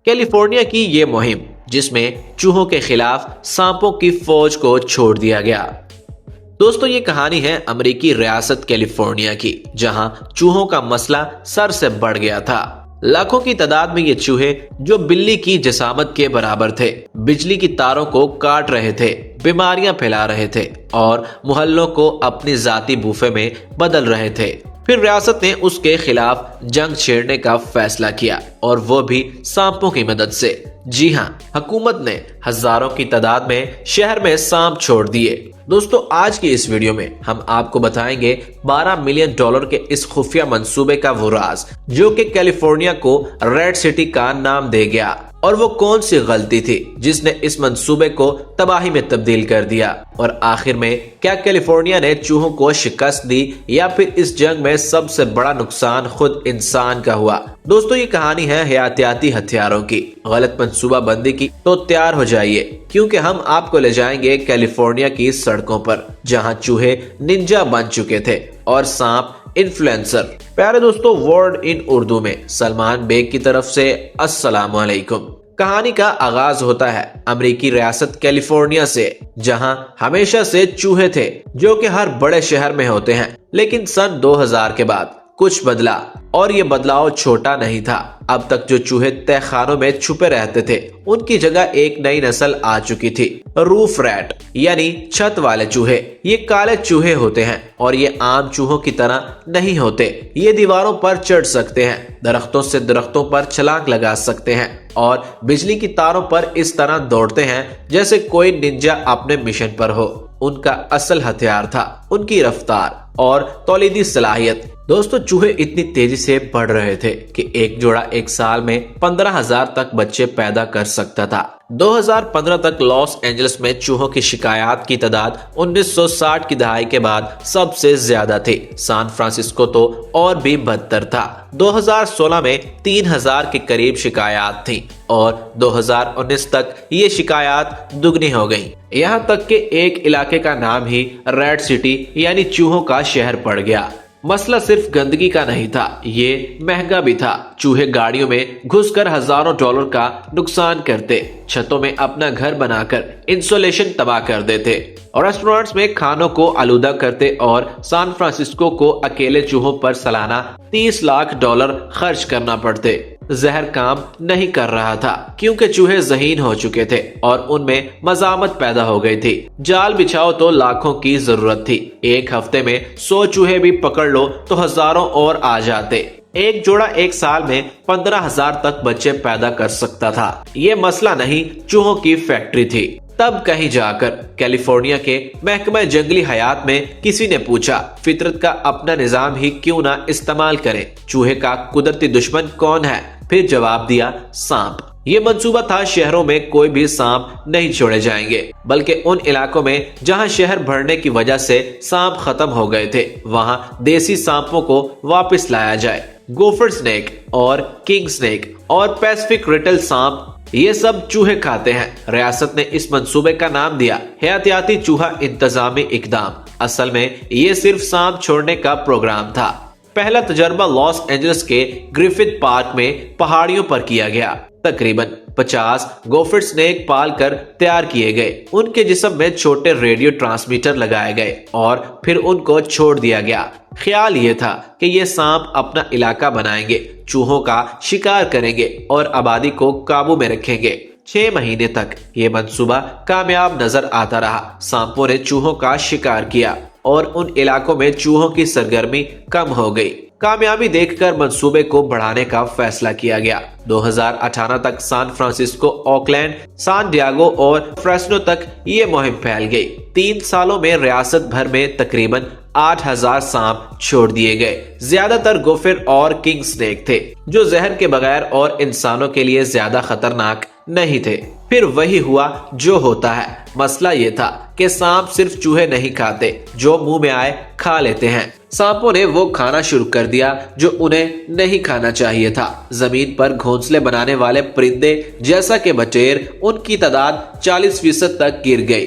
California کی یہ مہم جس میں چوہوں کے خلاف سانپوں کی فوج کو چھوڑ دیا گیا۔ دوستو یہ کہانی ہے امریکی ریاست کیلیفورنیا کی، جہاں چوہوں کا مسئلہ سر سے بڑھ گیا تھا۔ لاکھوں کی تعداد میں یہ چوہے جو بلی کی جسامت کے برابر تھے، بجلی کی تاروں کو کاٹ رہے تھے، بیماریاں پھیلا رہے تھے اور محلوں کو اپنی ذاتی بوفے میں بدل رہے تھے۔ پھر ریاست نے اس کے خلاف جنگ چھیڑنے کا فیصلہ کیا، اور وہ بھی سانپوں کی مدد سے۔ جی ہاں، حکومت نے ہزاروں کی تعداد میں شہر میں سانپ چھوڑ دیے۔ دوستو آج کی اس ویڈیو میں ہم آپ کو بتائیں گے $12 ملین کے اس خفیہ منصوبے کا وہ راز جو کہ کیلیفورنیا کو ریڈ سٹی کا نام دے گیا، اور وہ کون سی غلطی تھی جس نے اس منصوبے کو تباہی میں تبدیل کر دیا، اور آخر میں کیا کیلیفورنیا نے چوہوں کو شکست دی یا پھر اس جنگ میں سب سے بڑا نقصان خود انسان کا ہوا۔ دوستو یہ کہانی ہے حیاتیاتی ہتھیاروں کی، غلط منصوبہ بندی کی، تو تیار ہو جائیے کیونکہ ہم آپ کو لے جائیں گے کیلیفورنیا کی سڑکوں پر، جہاں چوہے ننجا بن چکے تھے اور سانپ انفلوئنسر۔ پیارے دوستو، ورڈ ان اردو میں سلمان بیگ کی طرف سے السلام علیکم۔ کہانی کا آغاز ہوتا ہے امریکی ریاست کیلیفورنیا سے، جہاں ہمیشہ سے چوہے تھے جو کہ ہر بڑے شہر میں ہوتے ہیں، لیکن سن 2000 کے بعد کچھ بدلا، اور یہ بدلاؤ چھوٹا نہیں تھا۔ اب تک جو چوہے تہہ خانوں میں چھپے رہتے تھے ان کی جگہ ایک نئی نسل آ چکی تھی، روف ریٹ یعنی چھت والے چوہے۔ یہ کالے چوہے ہوتے ہیں اور یہ عام چوہوں کی طرح نہیں ہوتے۔ یہ دیواروں پر چڑھ سکتے ہیں، درختوں سے درختوں پر چھلانگ لگا سکتے ہیں، اور بجلی کی تاروں پر اس طرح دوڑتے ہیں جیسے کوئی ننجا اپنے مشن پر ہو۔ ان کا اصل ہتھیار تھا ان کی رفتار اور تولیدی صلاحیت۔ دوستو چوہے اتنی تیزی سے بڑھ رہے تھے کہ ایک جوڑا ایک سال میں 15,000 تک بچے پیدا کر سکتا تھا۔ 2015 تک لاس اینجلس میں چوہوں کی شکایات کی تعداد 1960 کی دہائی کے بعد سب سے زیادہ تھی۔ سان فرانسسکو تو اور بھی بدتر تھا۔ 2016 میں 3,000 کے قریب شکایات تھیں، اور 2019 تک یہ شکایات دگنی ہو گئیں، یہاں تک کہ ایک علاقے کا نام ہی ریڈ سٹی یعنی چوہوں کا شہر پڑ گیا۔ مسئلہ صرف گندگی کا نہیں تھا، یہ مہنگا بھی تھا۔ چوہے گاڑیوں میں گھس کر ہزاروں ڈالر کا نقصان کرتے، چھتوں میں اپنا گھر بنا کر انسولیشن تباہ کر دیتے، اور ریسٹورانٹس میں کھانوں کو آلودہ کرتے، اور سان فرانسسکو کو اکیلے چوہوں پر سالانہ $30 لاکھ خرچ کرنا پڑتے۔ زہر کام نہیں کر رہا تھا کیونکہ چوہے ذہین ہو چکے تھے اور ان میں مزاحمت پیدا ہو گئی تھی۔ جال بچھاؤ تو لاکھوں کی ضرورت تھی، ایک ہفتے میں 100 چوہے بھی پکڑ لو تو ہزاروں اور آ جاتے۔ ایک جوڑا ایک سال میں 15,000 تک بچے پیدا کر سکتا تھا۔ یہ مسئلہ نہیں، چوہوں کی فیکٹری تھی۔ تب کہیں جا کر کیلیفورنیا کے محکمہ جنگلی حیات میں کسی نے پوچھا، فطرت کا اپنا نظام ہی کیوں نہ استعمال کریں، چوہے کا قدرتی دشمن کون ہے؟ پھر جواب دیا، سانپ۔ یہ منصوبہ تھا شہروں میں کوئی بھی سانپ نہیں چھوڑے جائیں گے، بلکہ ان علاقوں میں جہاں شہر بڑھنے کی وجہ سے سانپ ختم ہو گئے تھے وہاں دیسی سانپوں کو واپس لایا جائے۔ گوفر سنیک اور کنگ سنیک اور پیسفک ریٹل سانپ، یہ سب چوہے کھاتے ہیں۔ ریاست نے اس منصوبے کا نام دیا حیاتیاتی چوہا انتظامی اقدام۔ اصل میں یہ صرف سانپ چھوڑنے کا پروگرام تھا۔ پہلا تجربہ لاس اینجلس کے گریفتھ پارک میں پہاڑیوں پر کیا گیا۔ تقریباً 50 گوفر سنیک پال کر تیار کیے گئے، ان کے جسم میں چھوٹے ریڈیو ٹرانسمیٹر لگائے گئے اور پھر ان کو چھوڑ دیا گیا۔ خیال یہ تھا کہ یہ سانپ اپنا علاقہ بنائیں گے، چوہوں کا شکار کریں گے اور آبادی کو قابو میں رکھیں گے۔ 6 مہینے تک یہ منصوبہ کامیاب نظر آتا رہا۔ سانپوں نے چوہوں کا شکار کیا اور ان علاقوں میں چوہوں کی سرگرمی کم ہو گئی۔ کامیابی دیکھ کر منصوبے کو بڑھانے کا فیصلہ کیا گیا۔ 2018 تک San Francisco, Oakland, San Diego اور فریسنو تک یہ مہم پھیل گئی۔ 3 سالوں میں ریاست بھر میں تقریباً 8,000 سانپ چھوڑ دیے گئے۔ زیادہ تر گوفر اور کنگ سنیک تھے جو زہر کے بغیر اور انسانوں کے لیے زیادہ خطرناک نہیں تھے۔ پھر وہی ہوا جو ہوتا ہے۔ مسئلہ یہ تھا کہ سانپ صرف چوہے نہیں کھاتے، جو منہ میں آئے کھا لیتے ہیں۔ سانپوں نے وہ کھانا شروع کر دیا جو انہیں نہیں کھانا چاہیے تھا۔ زمین پر گھونسلے بنانے والے پرندے جیسا کہ بٹیر، ان کی تعداد 40% تک گر گئی۔